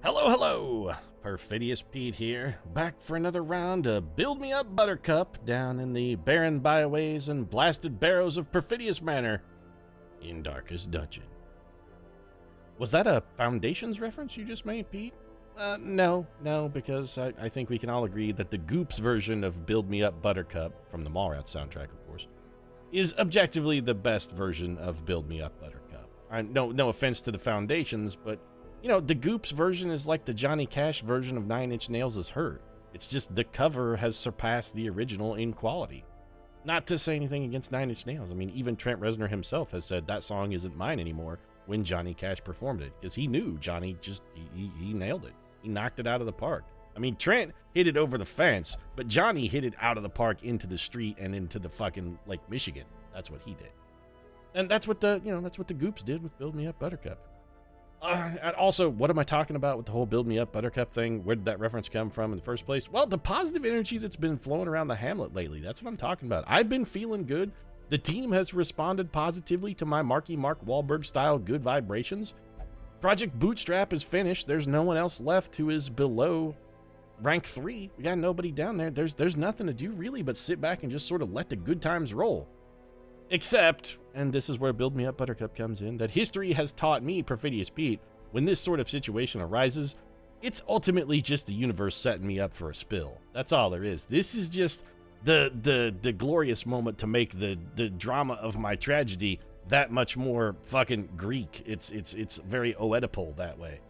Hello, hello! Perfidious Pete here, back for another round of Build Me Up Buttercup down in the barren byways and blasted barrows of Perfidious Manor in Darkest Dungeon. Was that a Foundations reference you just made, Pete? No, because I think we can all agree that the Goops version of Build Me Up Buttercup, from the Mallrats soundtrack, of course, is objectively the best version of Build Me Up Buttercup. No offense to the Foundations, but you know, the Goops version is like the Johnny Cash version of Nine Inch Nails is Hurt. It's just the cover has surpassed the original in quality. Not to say anything against Nine Inch Nails. I mean, even Trent Reznor himself has said that song isn't mine anymore when Johnny Cash performed it, because he knew Johnny he nailed it. He knocked it out of the park. I mean, Trent hit it over the fence, but Johnny hit it out of the park into the street and into the fucking Lake Michigan. That's what he did. And that's what the Goops did with Build Me Up Buttercup. And also, what am I talking about with the whole Build Me Up Buttercup thing? Where did that reference come from in the first place? Well, the positive energy that's been flowing around the hamlet lately. That's what I'm talking about. I've been feeling good. The team has responded positively to my Mark Wahlberg style good vibrations. Project Bootstrap is finished. There's no one else left who is below rank 3. We got nobody down there. There's nothing to do really but sit back and just sort of let the good times roll. Except, and this is where Build Me Up Buttercup comes in, that history has taught me, Perfidious Pete, when this sort of situation arises, it's ultimately just the universe setting me up for a spill. That's all there is. This is just the glorious moment to make the drama of my tragedy that much more fucking Greek. It's very Oedipal that way.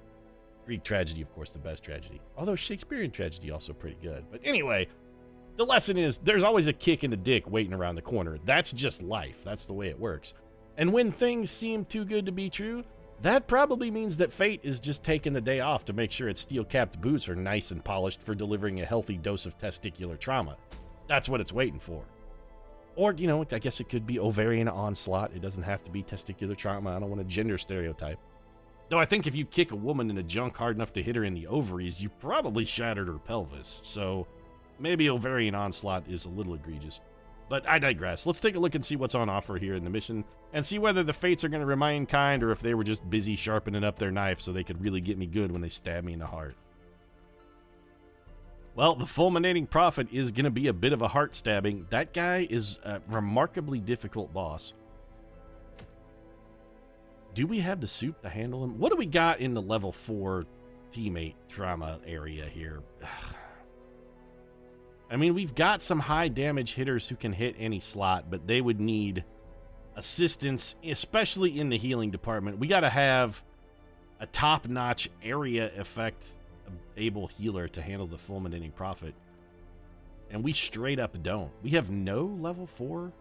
Greek tragedy, of course, the best tragedy. Although Shakespearean tragedy also pretty good. But anyway, the lesson is there's always a kick in the dick waiting around the corner. That's just life. That's the way it works. And when things seem too good to be true, that probably means that fate is just taking the day off to make sure its steel-capped boots are nice and polished for delivering a healthy dose of testicular trauma. That's what it's waiting for. Or, you know, I guess it could be ovarian onslaught. It doesn't have to be testicular trauma. I don't want to gender stereotype. Though I think if you kick a woman in the junk hard enough to hit her in the ovaries, you probably shattered her pelvis. So maybe ovarian onslaught is a little egregious. But I digress. Let's take a look and see what's on offer here in the mission, and see whether the fates are going to remain kind, or if they were just busy sharpening up their knife so they could really get me good when they stab me in the heart. Well, the fulminating prophet is going to be a bit of a heart stabbing. That guy is a remarkably difficult boss. Do we have the soup to handle him? What do we got in the level 4 teammate trauma area here? I mean, we've got some high damage hitters who can hit any slot, but they would need assistance, especially in the healing department. We got to have a top-notch area effect able healer to handle the fulminating prophet. And we straight up don't. We have no level 4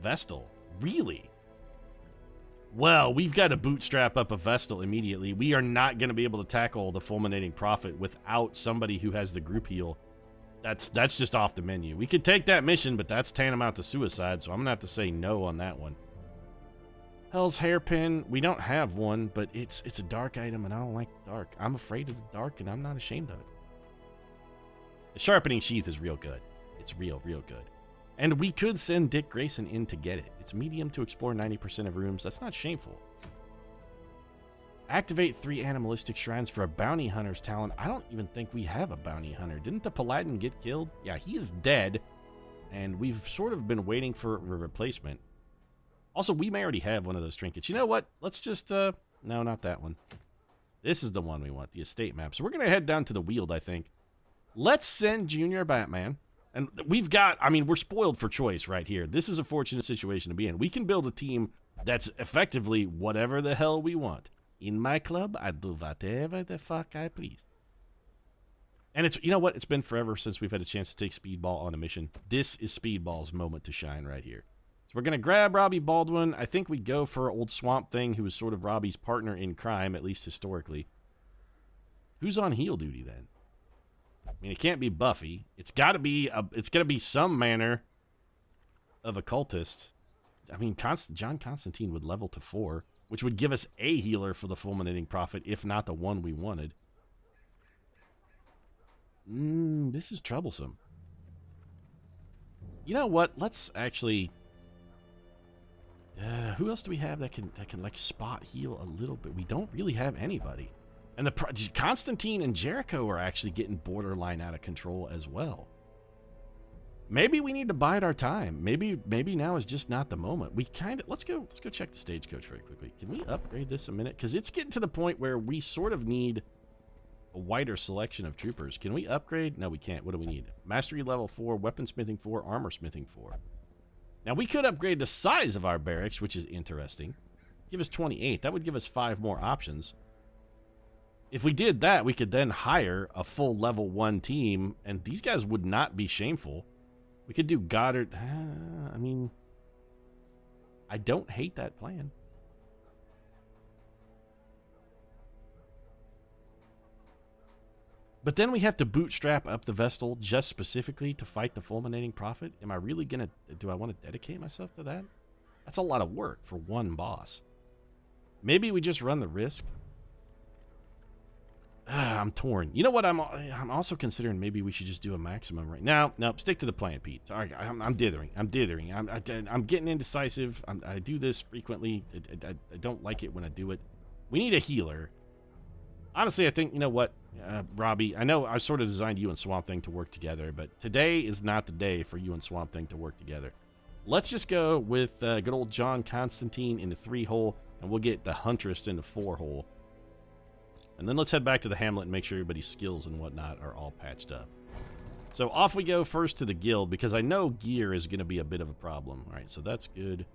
Vestal. Really? Well, we've got to bootstrap up a Vestal immediately. We are not going to be able to tackle the fulminating prophet without somebody who has the group heal. That's just off the menu. We could take that mission, but that's tantamount to suicide, so I'm going to have to say no on that one. Hell's Hairpin, we don't have one, but it's a dark item, and I don't like dark. I'm afraid of the dark, and I'm not ashamed of it. The Sharpening Sheath is real good. It's real good. And we could send Dick Grayson in to get it. It's medium to explore 90% of rooms. That's not shameful. Activate 3 animalistic shrines for a bounty hunter's talent. I don't even think we have a bounty hunter. Didn't the Paladin get killed? Yeah, he is dead. And we've sort of been waiting for a replacement. Also, we may already have one of those trinkets. You know what? Let's just, no, not that one. This is the one we want, the estate map. So we're going to head down to the Weald, I think. Let's send Junior Batman. And we've got, I mean, we're spoiled for choice right here. This is a fortunate situation to be in. We can build a team that's effectively whatever the hell we want. In my club, I do whatever the fuck I please. And it's, you know what? It's been forever since we've had a chance to take Speedball on a mission. This is Speedball's moment to shine right here. So we're going to grab Robbie Baldwin. I think we go for old Swamp Thing, who was sort of Robbie's partner in crime, at least historically. Who's on heal duty then? I mean, it can't be Buffy. It's got to be some manner of occultist. I mean, John Constantine would level to 4, which would give us a healer for the fulminating prophet, if not the one we wanted. This is troublesome. You know what? Let's actually. Who else do we have that can like spot heal a little bit? We don't really have anybody. And Constantine and Jericho are actually getting borderline out of control as well. Maybe we need to bide our time. Maybe now is just not the moment. We kind of let's go check the stagecoach very quickly. Can we upgrade this a minute? Because it's getting to the point where we sort of need a wider selection of troopers. Can we upgrade? No, we can't. What do we need? Mastery level 4, weaponsmithing 4, armor smithing 4. Now we could upgrade the size of our barracks, which is interesting. Give us 28. That would give us 5 more options. If we did that, we could then hire a full level 1 team, and these guys would not be shameful. We could do Goddard. I mean, I don't hate that plan. But then we have to bootstrap up the Vestal just specifically to fight the Fulminating Prophet. Am I really going to... Do I want to dedicate myself to that? That's a lot of work for one boss. Maybe we just run the risk. I'm torn. You know what? I'm also considering maybe we should just do a maximum right now. No, stick to the plan, Pete. Sorry, I'm dithering. I'm getting indecisive. I do this frequently. I don't like it when I do it. We need a healer. Honestly, I think, you know what, Robbie, I know I sort of designed you and Swamp Thing to work together, but today is not the day for you and Swamp Thing to work together. Let's just go with good old John Constantine into 3-hole, and we'll get the Huntress into 4-hole. And then let's head back to the hamlet and make sure everybody's skills and whatnot are all patched up. So off we go first to the guild, because I know gear is going to be a bit of a problem. All right, so that's good.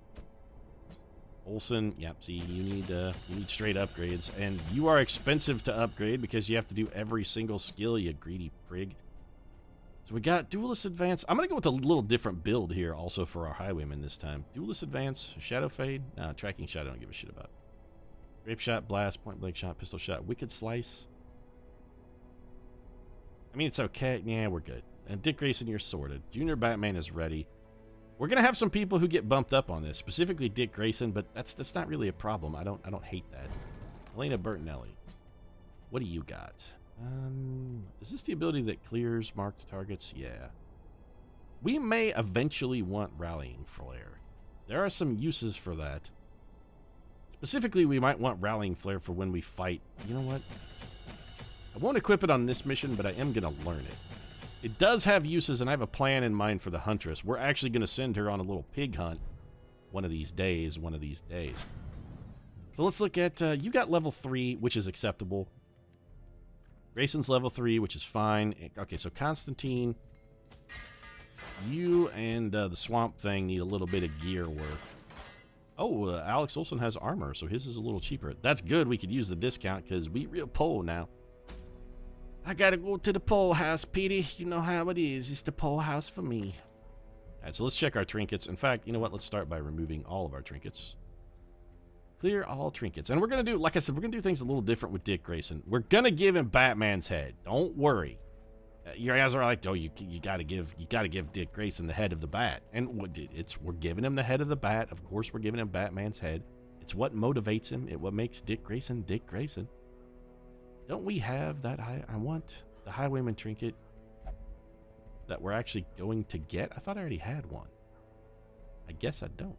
Olsen, yep, see, you need straight upgrades. And you are expensive to upgrade because you have to do every single skill, you greedy prig. So we got Duelist Advance. I'm going to go with a little different build here also for our Highwaymen this time. Duelist Advance, Shadow Fade, Tracking Shot I don't give a shit about. Grape Shot, Blast, Point Blank Shot, Pistol Shot, Wicked Slice. I mean, it's okay. Yeah, we're good. And Dick Grayson, you're sorted. Junior Batman is ready. We're going to have some people who get bumped up on this, specifically Dick Grayson, but that's not really a problem. I don't hate that. Elena Bertinelli. What do you got? Is this the ability that clears marked targets? Yeah. We may eventually want Rallying Flare. There are some uses for that. Specifically, we might want Rallying Flare for when we fight. You know what? I won't equip it on this mission, but I am going to learn it. It does have uses, and I have a plan in mind for the Huntress. We're actually going to send her on a little pig hunt one of these days. So let's look at, you got level 3, which is acceptable. Grayson's level 3, which is fine. Okay, so Constantine, you and the Swamp Thing need a little bit of gear work. Oh, Alex Olson has armor, so his is a little cheaper. That's good. We could use the discount because we real poor now. I gotta go to the pole house, Petey. You know how it is. It's the pole house for me. All right, so let's check our trinkets. In fact, you know what? Let's start by removing all of our trinkets. Clear all trinkets. And we're going to do, like I said, we're going to do things a little different with Dick Grayson. We're going to give him Batman's head. Don't worry. You guys are like, oh, you got to give Dick Grayson the head of the bat. And we're giving him the head of the bat. Of course, we're giving him Batman's head. It's what motivates him. It's what makes Dick Grayson Dick Grayson. Don't we have that I want the Highwayman trinket that we're actually going to get? I thought I already had one. I guess I don't.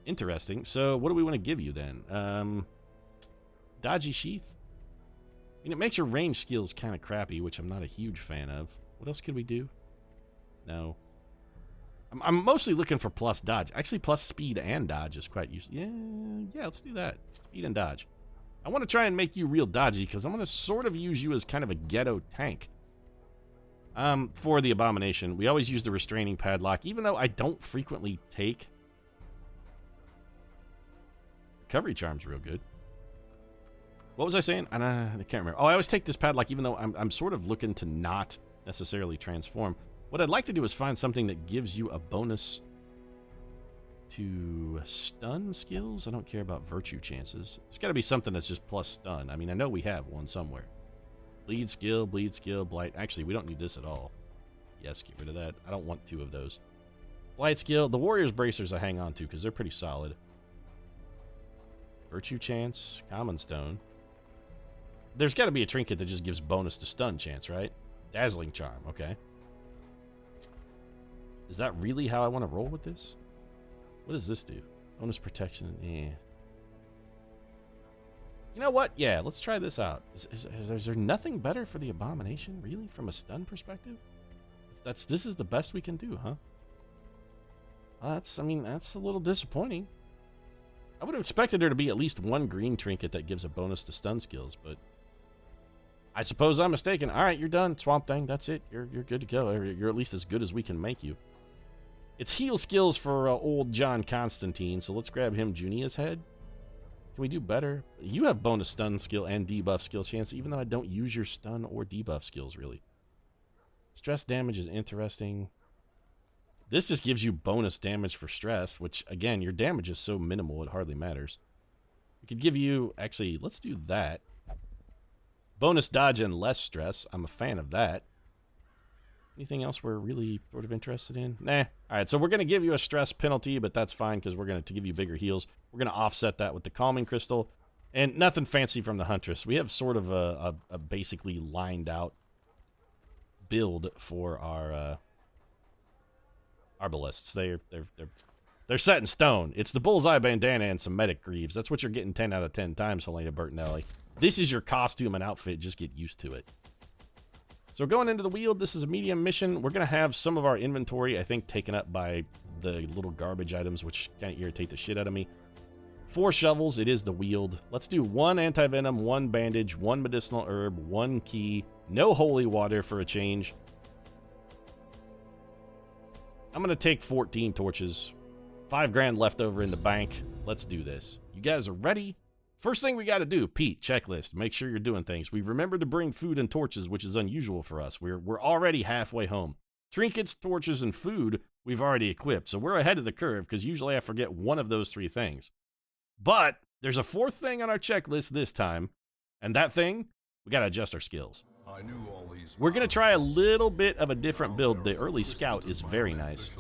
Interesting. So what do we want to give you then? Dodgy Sheath. I mean, it makes your range skills kind of crappy, which I'm not a huge fan of. What else could we do? No. I'm mostly looking for plus dodge. Actually, plus speed and dodge is quite useful. Yeah, let's do that. Speed and dodge. I want to try and make you real dodgy because I'm going to sort of use you as kind of a ghetto tank. For the Abomination, we always use the Restraining Padlock, even though I don't frequently take. Recovery Charm's real good. What was I saying? I can't remember. Oh, I always take this padlock even though I'm sort of looking to not necessarily transform. What I'd like to do is find something that gives you a bonus to stun skills. I don't care about virtue chances. It's got to be something that's just plus stun. I mean, I know we have one somewhere. Bleed skill, blight. Actually, we don't need this at all. Yes, get rid of that. I don't want 2 of those. Blight skill. The Warrior's Bracers I hang on to because they're pretty solid. Virtue chance, common stone. There's got to be a trinket that just gives bonus to stun chance, right? Dazzling Charm, okay. Is that really how I want to roll with this? What does this do? Bonus protection, You know what? Yeah, let's try this out. Is there nothing better for the abomination, really, from a stun perspective? This is the best we can do, huh? I mean, that's a little disappointing. I would have expected there to be at least one green trinket that gives a bonus to stun skills, but I suppose I'm mistaken. All right, you're done, Swamp Thing. That's it. You're good to go. You're at least as good as we can make you. It's heal skills for old John Constantine, so let's grab him Junia's head. Can we do better? You have bonus stun skill and debuff skill chance, even though I don't use your stun or debuff skills, really. Stress damage is interesting. This just gives you bonus damage for stress, which, again, your damage is so minimal it hardly matters. We could give you... Actually, let's do that. Bonus dodge and less stress. I'm a fan of that. Anything else we're really sort of interested in? Nah. All right, so we're going to give you a stress penalty, but that's fine because we're going to give you bigger heals. We're going to offset that with the calming crystal. And nothing fancy from the Huntress. We have sort of a basically lined out build for our Arbalists. They're set in stone. It's the bullseye bandana and some medic greaves. That's what you're getting 10 out of 10 times, Helena Bertinelli. This is your costume and outfit. Just get used to it. So going into the Weald, this is a medium mission. We're going to have some of our inventory, I think, taken up by the little garbage items, which kind of irritate the shit out of me. 4 shovels, it is the Weald. Let's do 1 anti-venom, 1 bandage, 1 medicinal herb, 1 key, no holy water for a change. I'm going to take 14 torches, 5 grand left over in the bank. Let's do this. You guys are ready? First thing we got to do, Pete, checklist. Make sure you're doing things. We remembered to bring food and torches, which is unusual for us. We're already halfway home. Trinkets, torches, and food we've already equipped, so we're ahead of the curve because usually I forget one of those 3 things. But there's a 4th thing on our checklist this time, and that thing, we got to adjust our skills. I knew all these. We're going to try a little bit of a different build. The early scout is very nice.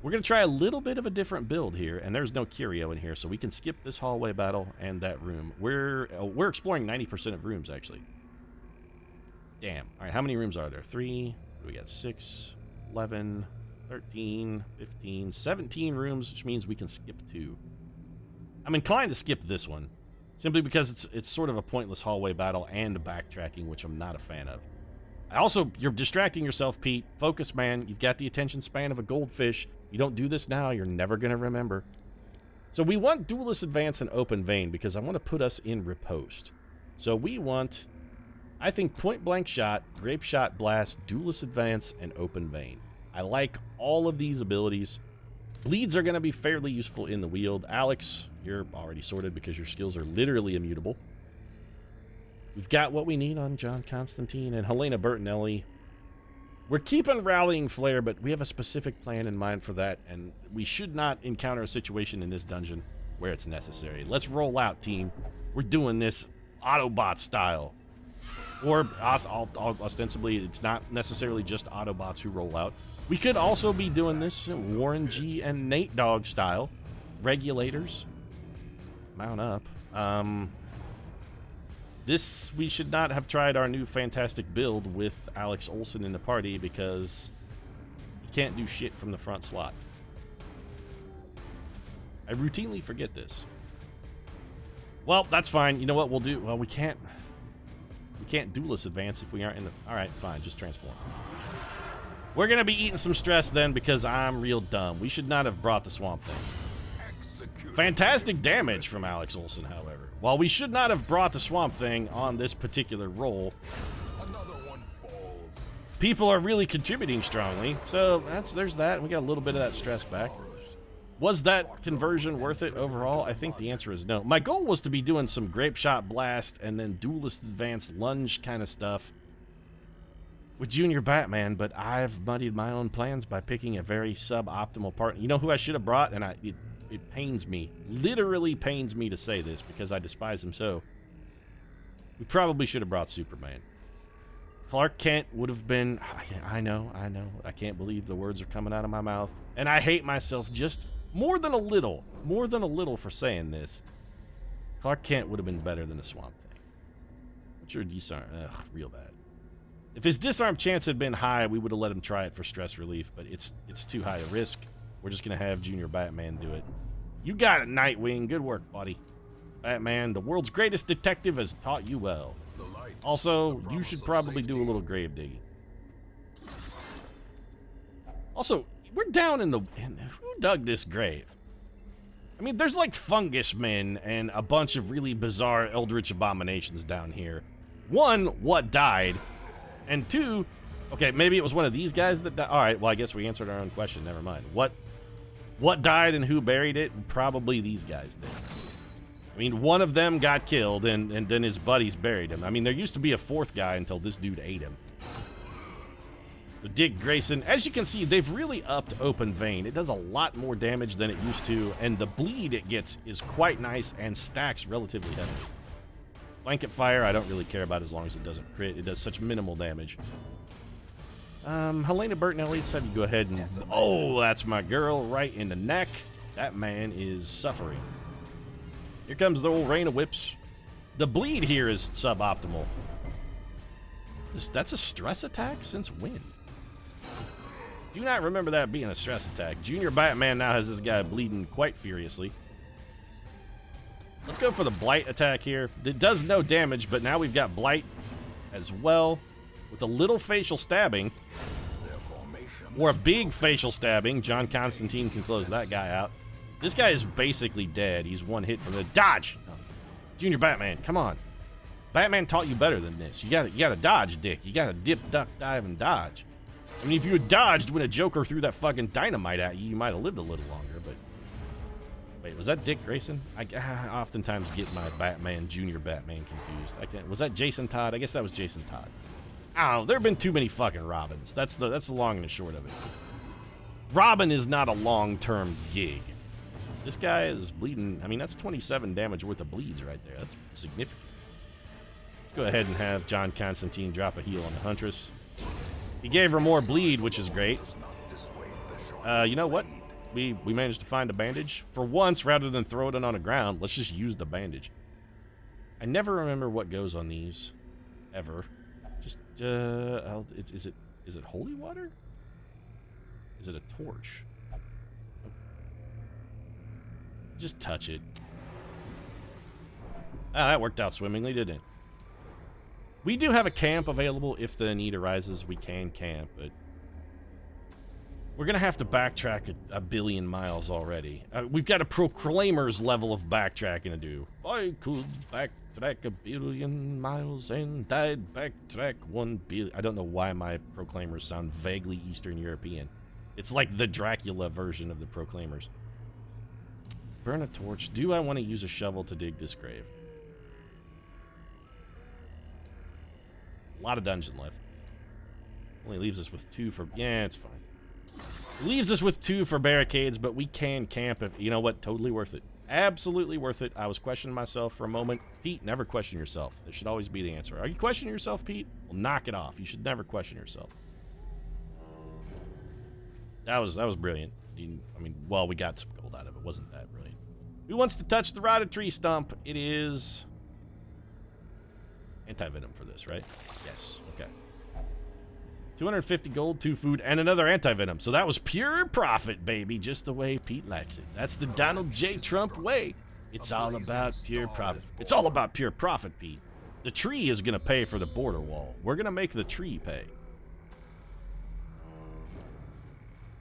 We're going to try a little bit of a different build here, and there's no curio in here, so we can skip this hallway battle and that room. We're exploring 90% of rooms, actually. Damn. All right, how many rooms are there? 3. We got 6, 11, 13, 15, 17 rooms, which means we can skip 2. I'm inclined to skip this one, simply because it's sort of a pointless hallway battle and backtracking, which I'm not a fan of. You're distracting yourself, Pete. Focus, man. You've got the attention span of a goldfish. You don't do this now, you're never going to remember. So we want Duelist Advance and Open Vein because I want to put us in riposte. So we want, I think, Point Blank Shot, Grape Shot Blast, Duelist Advance, and Open Vein. I like all of these abilities. Bleeds are going to be fairly useful in the Weald. Alex, you're already sorted because your skills are literally immutable. We've got what we need on John Constantine and Helena Bertinelli. We're keeping Rallying Flare, but we have a specific plan in mind for that, and we should not encounter a situation in this dungeon where it's necessary. Let's roll out, team. We're doing this Autobot style. Or, ostensibly, it's not necessarily just Autobots who roll out. We could also be doing this Warren G and Nate Dogg style. Regulators. Mount up. We should not have tried our new fantastic build with Alex Olsen in the party because he can't do shit from the front slot. I routinely forget this. Well, that's fine. You know what we'll do? Well, we can't Duelist Advance if we aren't in the... Alright, fine. Just transform. We're going to be eating some stress then because I'm real dumb. We should not have brought the Swamp Thing. Fantastic damage from Alex Olsen, however. While we should not have brought the Swamp Thing on this particular roll, people are really contributing strongly. So there's that. We got a little bit of that stress back. Was that conversion worth it overall? I think the answer is no. My goal was to be doing some Grape Shot Blast and then Duelist Advance lunge kind of stuff with Junior Batman, but I've muddied my own plans by picking a very suboptimal partner. You know who I should have brought? And it pains me, literally pains me to say this because I despise him so. We probably should have brought Superman. Clark Kent would have been... I know. I can't believe the words are coming out of my mouth. And I hate myself just more than a little for saying this. Clark Kent would have been better than the Swamp Thing. What's your disarm? Ugh, real bad. If his disarm chance had been high, we would have let him try it for stress relief, but it's too high a risk. We're just going to have Junior Batman do it. You got it, Nightwing. Good work, buddy. Batman, the world's greatest detective, has taught you well. Also, you should probably do a little grave digging. Also, we're down in the... Who dug this grave? I mean, there's like fungus men and a bunch of really bizarre eldritch abominations down here. One, what died? And two, okay, maybe it was one of these guys that died. All right, well, I guess we answered our own question. Never mind. What died and who buried it? Probably these guys did. I mean, one of them got killed, and then his buddies buried him. I mean, there used to be a fourth guy until this dude ate him. So Dick Grayson, as you can see, they've really upped Open Vein. It does a lot more damage than it used to, and the bleed it gets is quite nice and stacks relatively heavy. Blanket Fire, I don't really care about as long as it doesn't crit. It does such minimal damage. Helena Bertinelli, let's have you go ahead and... Oh, that's my girl right in the neck. That man is suffering. Here comes the old Rain of Whips. The bleed here is suboptimal. That's a stress attack? Since when? Do not remember that being a stress attack. Junior Batman now has this guy bleeding quite furiously. Let's go for the Blight attack here. It does no damage, but now we've got Blight as well. With a little facial stabbing, or a big facial stabbing, John Constantine can close that guy out. This guy is basically dead. He's one hit from the dodge. Junior Batman, come on. Batman taught you better than this. You gotta dodge, Dick. You gotta dip, duck, dive, and dodge. I mean, if you had dodged when a Joker threw that fucking dynamite at you, you might have lived a little longer, but... Wait, was that Dick Grayson? I oftentimes get my Batman, Junior Batman confused. Was that Jason Todd? I guess that was Jason Todd. I don't know. There have been too many fucking Robins. That's the long and the short of it. Robin is not a long-term gig. This guy is bleeding. I mean, that's 27 damage worth of bleeds right there. That's significant. Let's go ahead and have John Constantine drop a heal on the Huntress. He gave her more bleed, which is great. You know what? We managed to find a bandage. For once, rather than throw it on the ground, let's just use the bandage. I never remember what goes on these, ever. Just, is it holy water? Is it a torch? Just touch it. Ah, that worked out swimmingly, didn't it? We do have a camp available if the need arises. We can camp, but we're going to have to backtrack a billion miles already. We've got a Proclaimer's level of backtracking to do. I could backtrack a billion miles and I'd backtrack 1 billion. I don't know why my Proclaimers sound vaguely Eastern European. It's like the Dracula version of the Proclaimers. Burn a torch. Do I want to use a shovel to dig this grave? A lot of dungeon left. Only leaves us with 2 for... Yeah, it's fine. It leaves us with 2 for barricades, but we can camp if... You know what? Totally worth it. Absolutely worth it. I was questioning myself for a moment. Pete, never question yourself. That should always be the answer. Are you questioning yourself, Pete? Well, knock it off. You should never question yourself. That was brilliant. I mean, well, we got some gold out of it. Wasn't that brilliant? Who wants to touch the rotted tree stump? It is... Anti-venom for this, right? Yes. Okay. 250 gold, 2 food, and another anti-venom. So that was pure profit, baby. Just the way Pete likes it. That's the Donald J. Trump way. It's all about pure profit. It's all about pure profit, Pete. The tree is going to pay for the border wall. We're going to make the tree pay.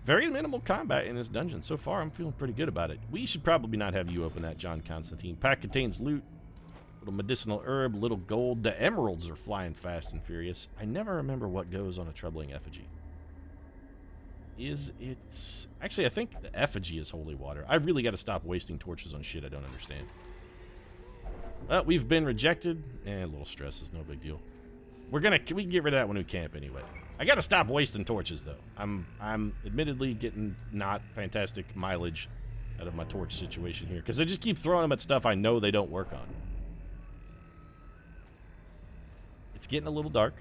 Very minimal combat in this dungeon. So far, I'm feeling pretty good about it. We should probably not have you open that, John Constantine. Pack contains loot. Little medicinal herb, little gold. The emeralds are flying fast and furious. I never remember what goes on a troubling effigy. Is it... Actually, I think the effigy is holy water. I really got to stop wasting torches on shit I don't understand. Well, we've been rejected. A little stress is no big deal. We can get rid of that when we camp anyway. I got to stop wasting torches, though. I'm admittedly getting not fantastic mileage out of my torch situation here, because I just keep throwing them at stuff I know they don't work on. It's getting a little dark.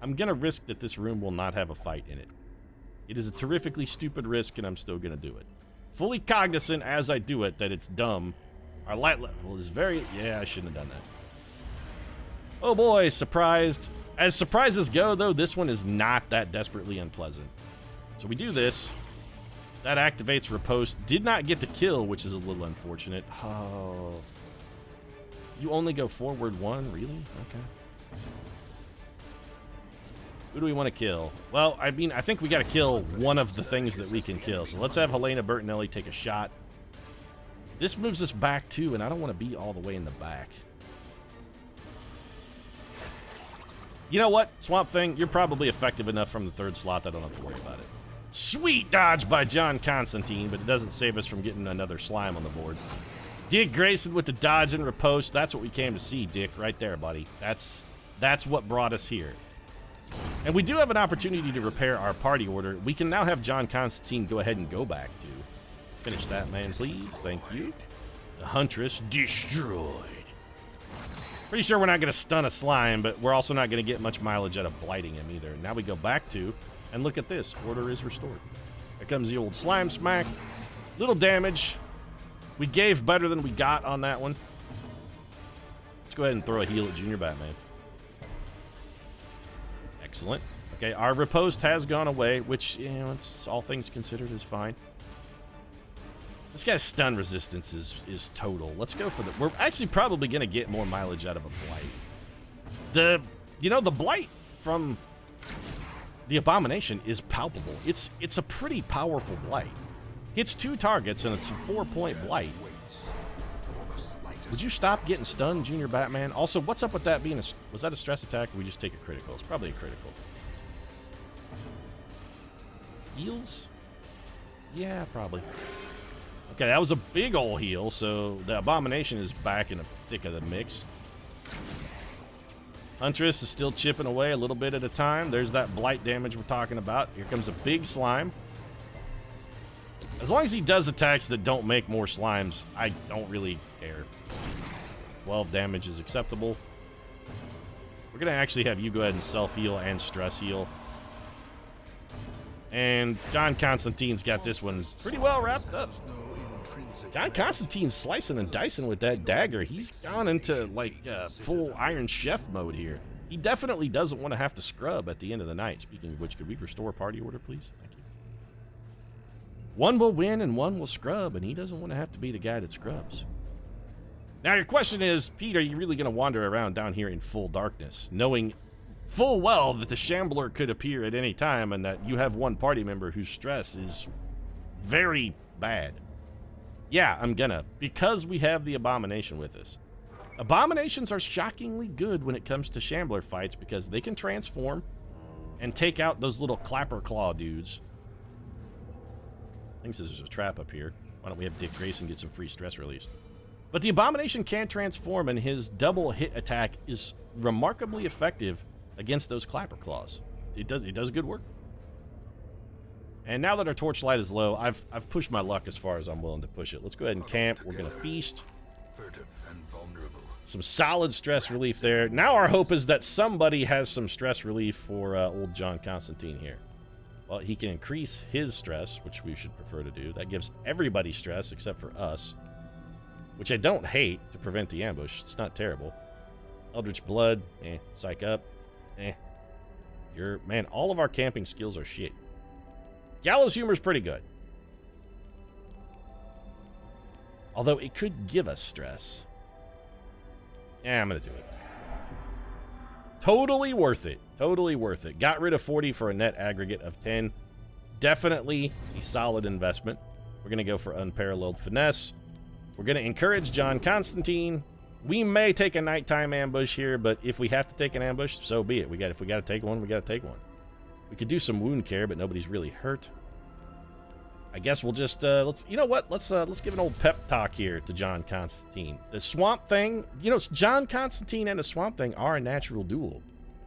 I'm going to risk that this room will not have a fight in it. It is a terrifically stupid risk, and I'm still going to do it. Fully cognizant as I do it that it's dumb. Our light level is very... Yeah, I shouldn't have done that. Oh boy, surprised. As surprises go, though, this one is not that desperately unpleasant. So we do this. That activates riposte. Did not get the kill, which is a little unfortunate. Oh. You only go forward one? Really? Okay. Who do we want to kill? Well, I mean, I think we got to kill one of the things that we can kill. So let's have Helena Bertinelli take a shot. This moves us back, too, and I don't want to be all the way in the back. You know what? Swamp Thing, you're probably effective enough from the third slot that I don't have to worry about it. Sweet dodge by John Constantine, but it doesn't save us from getting another slime on the board. Dick Grayson with the dodge and riposte. That's what we came to see, Dick, right there, buddy. That's what brought us here. And we do have an opportunity to repair our party order. We can now have John Constantine go ahead and go back to. Finish that, man, please. Thank you. The Huntress destroyed. Pretty sure we're not going to stun a slime, but we're also not going to get much mileage out of blighting him either. Now we go back to, and look at this. Order is restored. Here comes the old slime smack. Little damage. We gave better than we got on that one. Let's go ahead and throw a heal at Junior Batman. Excellent. Okay, our riposte has gone away, which, you know, it's all things considered is fine. This guy's stun resistance is total. Let's go for the... We're actually probably going to get more mileage out of a blight. The blight from the Abomination is palpable. It's a pretty powerful blight. Hits 2 targets, and it's a 4-point blight. Would you stop getting stunned, Junior Batman? Also, what's up with that being a... Was that a stress attack, or we just take a critical? It's probably a critical. Heals? Yeah, probably. Okay, that was a big ol' heal, so the Abomination is back in the thick of the mix. Huntress is still chipping away a little bit at a time. There's that blight damage we're talking about. Here comes a big slime. As long as he does attacks that don't make more slimes, I don't really care. 12 damage is acceptable. We're going to actually have you go ahead and self-heal and stress heal. And John Constantine's got this one pretty well wrapped up. John Constantine's slicing and dicing with that dagger. He's gone into, like, full Iron Chef mode here. He definitely doesn't want to have to scrub at the end of the night. Speaking of which, could we restore party order, please? Thank you. One will win and one will scrub, and he doesn't want to have to be the guy that scrubs. Now, your question is, Pete, are you really going to wander around down here in full darkness, knowing full well that the Shambler could appear at any time and that you have one party member whose stress is very bad? Yeah, I'm gonna, because we have the Abomination with us. Abominations are shockingly good when it comes to Shambler fights because they can transform and take out those little clapper claw dudes. I think this is a trap up here. Why don't we have Dick Grayson get some free stress release? But the Abomination can transform, and his double hit attack is remarkably effective against those clapper claws. It does good work. And now that our torchlight is low, I've pushed my luck as far as I'm willing to push it. Let's go ahead and camp. We're going to feast. Some solid stress relief there. Now our hope is that somebody has some stress relief for old John Constantine here. Well, he can increase his stress, which we should prefer to do. That gives everybody stress except for us, which I don't hate to prevent the ambush. It's not terrible. Eldritch Blood, psych up, Man, all of our camping skills are shit. Gallows Humor's pretty good. Although it could give us stress. Yeah, I'm going to do it. Totally worth it. Totally worth it. Got rid of 40 for a net aggregate of 10. Definitely a solid investment. We're going to go for unparalleled finesse. We're going to encourage John Constantine. We may take a nighttime ambush here, but if we have to take an ambush, so be it. If we got to take one, we got to take one. We could do some wound care, but nobody's really hurt. I guess we'll just let's give an old pep talk here to John Constantine. The Swamp Thing, John Constantine and the Swamp Thing are a natural duo.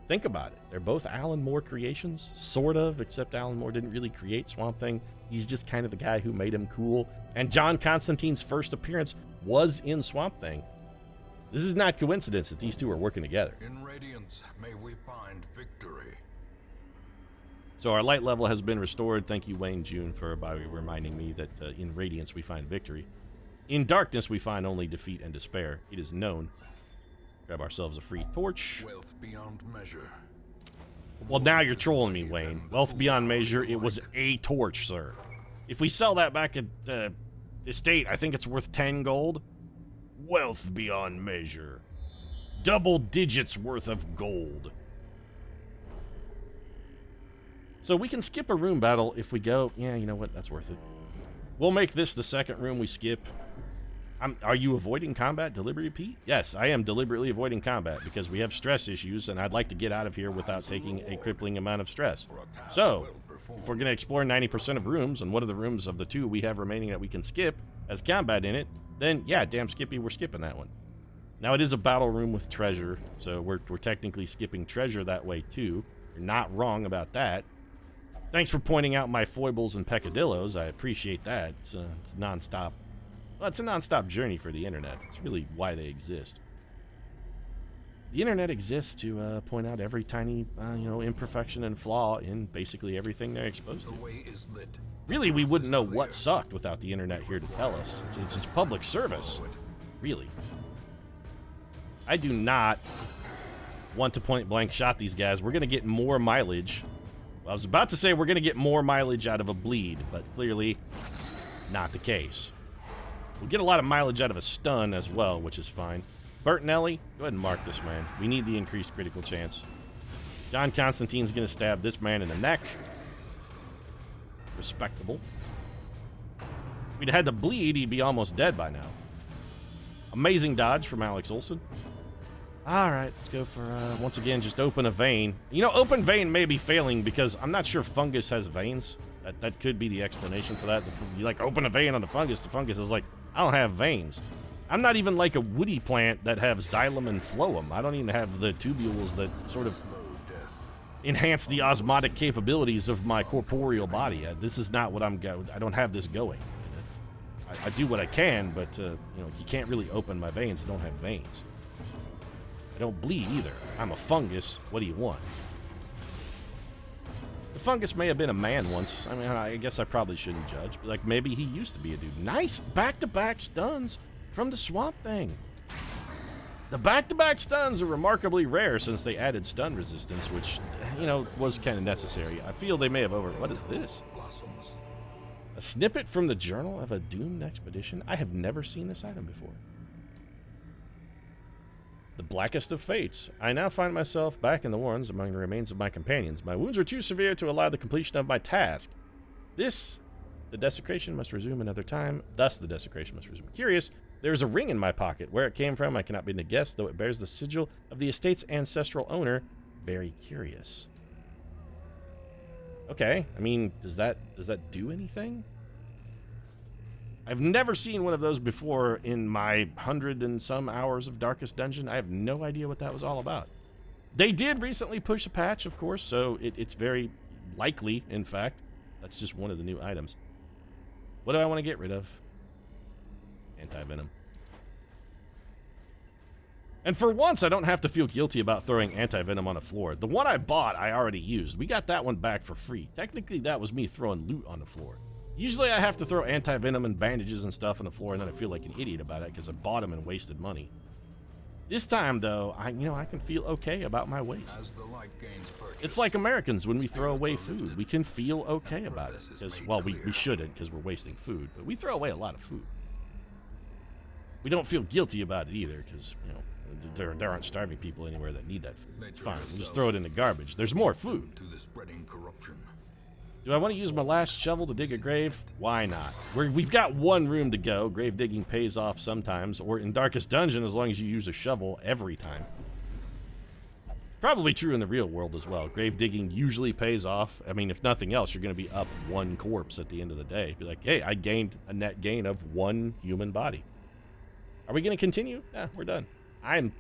Think about it. They're both Alan Moore creations, sort of, except Alan Moore didn't really create Swamp Thing. He's just kind of the guy who made him cool. And John Constantine's first appearance was in Swamp Thing. This is not coincidence that these two are working together. In Radiance, may we find victory. So our light level has been restored. Thank you, Wayne June, for reminding me that in Radiance we find victory. In Darkness we find only defeat and despair. It is known. Grab ourselves a free torch. Wealth beyond measure. Well, now you're trolling me, Wayne. Wealth beyond measure. It was a torch, sir. If we sell that back at the estate, I think it's worth 10 gold. Wealth beyond measure. Double digits worth of gold. So we can skip a room battle if we go... Yeah, you know what? That's worth it. We'll make this the second room we skip. Are you avoiding combat deliberately, Pete? Yes, I am deliberately avoiding combat because we have stress issues and I'd like to get out of here without taking a crippling amount of stress. So, if we're going to explore 90% of rooms, and one of the rooms of the 2 we have remaining that we can skip has combat in it, then yeah, damn Skippy, we're skipping that one. Now it is a battle room with treasure, so we're technically skipping treasure that way too. You're not wrong about that. Thanks for pointing out my foibles and peccadillos. I appreciate that. It's non-stop. Well, it's a non-stop journey for the internet. It's really why they exist. The internet exists to point out every tiny, imperfection and flaw in basically everything they're exposed to. The way is lit. Really, we wouldn't know what sucked without the internet here to tell us. It's public service. Really. I do not want to point-blank shot these guys. We're going to get more mileage. I was about to say we're going to get more mileage out of a bleed, but clearly not the case. We'll get a lot of mileage out of a stun as well, which is fine. Bertinelli, go ahead and mark this man. We need the increased critical chance. John Constantine's going to stab this man in the neck. Respectable. If we'd had to bleed, he'd be almost dead by now. Amazing dodge from Alex Olson. Alright, let's go for, once again, just open a vein. You know, open vein may be failing because I'm not sure fungus has veins. That could be the explanation for that. You, like, open a vein on the fungus is like, I don't have veins. I'm not even like a woody plant that have xylem and phloem. I don't even have the tubules that sort of enhance the osmotic capabilities of my corporeal body. This is not what I don't have this going. I do what I can, but, you can't really open my veins. I don't have veins. I don't bleed either. I'm a fungus. What do you want? The fungus may have been a man once. I mean, I guess I probably shouldn't judge. But, like, maybe he used to be a dude. Nice back-to-back stuns from the Swamp Thing. The back-to-back stuns are remarkably rare since they added stun resistance, which, was kind of necessary. I feel they may have What is this? A snippet from the Journal of a Doomed Expedition? I have never seen this item before. The blackest of fates. I now find myself back in the Warrens among the remains of my companions. My wounds are too severe to allow the completion of my task. The desecration must resume another time. Thus, the desecration must resume. Curious, there is a ring in my pocket. Where it came from, I cannot begin to guess, though it bears the sigil of the estate's ancestral owner. Very curious. Okay, I mean, does that do anything? I've never seen one of those before in my 100 and some hours of Darkest Dungeon. I have no idea what that was all about. They did recently push a patch, of course, so it's very likely, in fact. That's just one of the new items. What do I want to get rid of? Anti-venom. And for once, I don't have to feel guilty about throwing anti-venom on the floor. The one I bought, I already used. We got that one back for free. Technically, that was me throwing loot on the floor. Usually I have to throw anti-venom and bandages and stuff on the floor, and then I feel like an idiot about it because I bought them and wasted money. This time, though, I can feel okay about my waste. It's like Americans when we throw away food. We can feel okay about it. Because, well, we shouldn't because we're wasting food, but we throw away a lot of food. We don't feel guilty about it either because, there aren't starving people anywhere that need that food. It's fine. We'll just throw it in the garbage. There's more food. Do I want to use my last shovel to dig a grave? Why not? We've got one room to go. Grave digging pays off sometimes, or in Darkest Dungeon, as long as you use a shovel every time. Probably true in the real world as well. Grave digging usually pays off. I mean, if nothing else, you're going to be up one corpse at the end of the day. Be like, hey, I gained a net gain of one human body. Are we going to continue? Yeah, we're done. I'm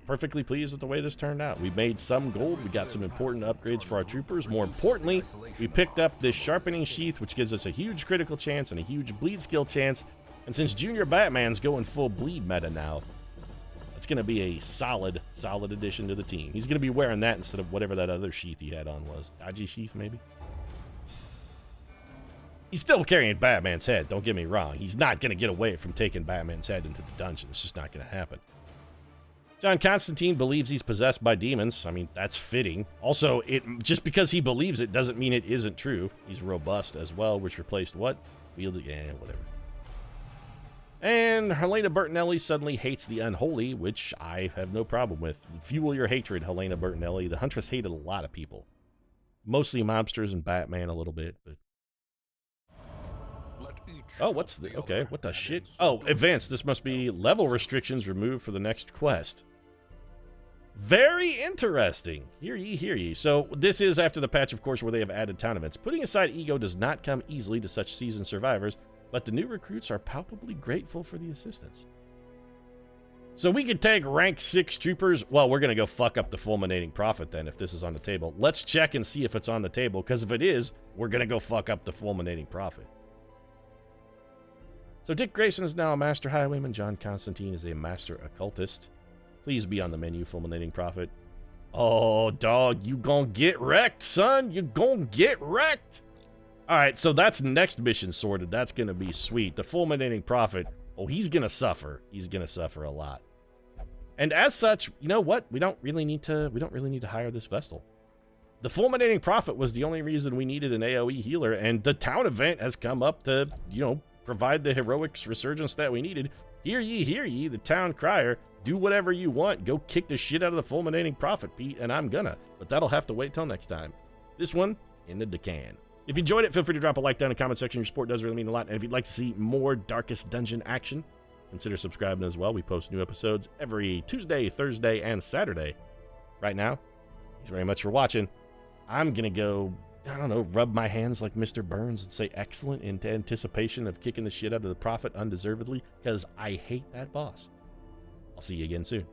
perfectly pleased with the way this turned out. We made some gold. We got some important upgrades for our troopers. More importantly, we picked up this sharpening sheath, which gives us a huge critical chance and a huge bleed skill chance. And since Junior Batman's going full bleed meta now, it's going to be a solid addition to the team. He's going to be wearing that instead of whatever that other sheath he had on was. Dodgy sheath, maybe? He's still carrying Batman's head, don't get me wrong. He's not going to get away from taking Batman's head into the dungeon. It's just not going to happen. John Constantine believes he's possessed by demons. I mean, that's fitting. Also, just because he believes it doesn't mean it isn't true. He's robust as well, which replaced what? Wielded, yeah, whatever. And Helena Bertinelli suddenly hates the unholy, which I have no problem with. Fuel your hatred, Helena Bertinelli. The Huntress hated a lot of people. Mostly mobsters and Batman a little bit, but... Oh, what's the... Okay, what the shit? Oh, advanced. This must be level restrictions removed for the next quest. Very interesting. Hear ye, hear ye. So this is after the patch, of course, where they have added town events. Putting aside ego does not come easily to such seasoned survivors, but the new recruits are palpably grateful for the assistance. So we could take rank 6 troopers. Well, we're going to go fuck up the Fulminating Prophet then if this is on the table. Let's check and see if it's on the table, because if it is, we're going to go fuck up the Fulminating Prophet. So Dick Grayson is now a master highwayman. John Constantine is a master occultist. Please be on the menu, Fulminating Prophet. Oh, dog, you gonna get wrecked, son. You gonna get wrecked. All right, so that's next mission sorted. That's gonna be sweet. The Fulminating Prophet, oh, he's gonna suffer. He's gonna suffer a lot. And as such, you know what? We don't really need to hire this Vestal. The Fulminating Prophet was the only reason we needed an AoE healer, and the town event has come up to, you know, provide the heroics resurgence that we needed. Hear ye, the town crier. Do whatever you want. Go kick the shit out of the Fulminating Prophet, Pete, and I'm gonna. But that'll have to wait till next time. This one, in the can. If you enjoyed it, feel free to drop a like down in the comment section. Your support does really mean a lot. And if you'd like to see more Darkest Dungeon action, consider subscribing as well. We post new episodes every Tuesday, Thursday, and Saturday. Right now, thanks very much for watching. I'm gonna go, I don't know, rub my hands like Mr. Burns and say excellent in anticipation of kicking the shit out of the Prophet undeservedly, because I hate that boss. I'll see you again soon.